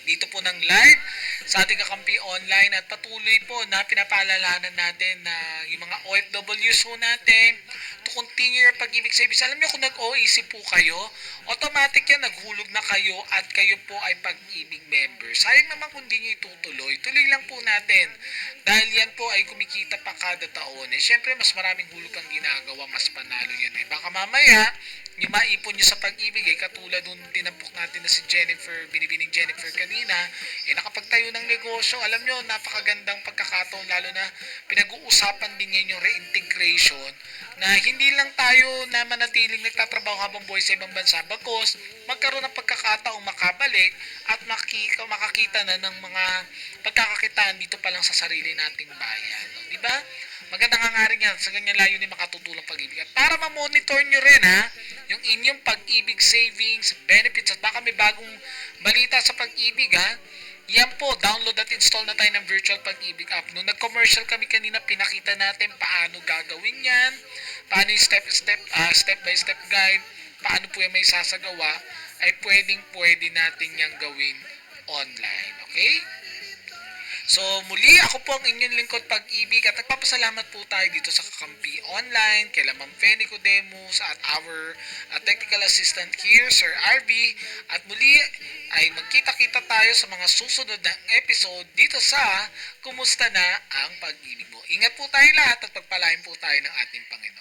dito po ng live sa ating Kakampi Online at patuloy po na pinapaalalahanan natin na yung mga OFWs po natin to continue your pag-ibig sa ibig. Alam niyo kung nag-OEC po kayo, automatic yan, naghulog na kayo at kayo po ay pag-ibig members. Sayang naman kung di nyo itutuloy. Tuloy lang po natin dahil yan po ay kumikita pa kada taon. Siyempre, mas maraming hulog ang ginagawa, mas panalo yan. Baka mamaya, yung maipon nyo sa pag-ibig katulad nung tinampok natin na si Jennifer, binibining Jennifer kanina, nakapagtayo ng negosyo. Alam nyo, napakagandang pagkakataon, lalo na pinag-uusapan din ngayon yung reintegration na hindi lang tayo na manatiling nagtatrabaho habang buhay sa ibang bansa, bagos magkaroon ng pagkakataong makabalik at makakita na ng mga pagkakakitaan dito pa lang sa sarili nating bayan. No? Di ba? Maganda nga rin yan, sa ganyan layunin makatutulong pag-ibig. At para ma-monitor nyo rin yung inyong pag-ibig savings, benefits, at baka may bagong balita sa pag-ibig yan po, download at install na tayo ng virtual pag-ibig app. Nung nag-commercial kami kanina, pinakita natin paano gagawin yan, paano yung step-by-step guide, paano po yung may sasagawa, ay pwede natin yung gawin online. Okay? So muli, ako po ang inyong lingkod pag-ibig at nagpapasalamat po tayo dito sa Kakampi Online, kay Ma'am Feni Codemus at our technical assistant here, Sir RB. At muli ay magkita-kita tayo sa mga susunod na episode dito sa Kumusta na ang Pag-ibig Mo. Ingat po tayo lahat at pagpalain po tayo ng ating Panginoon.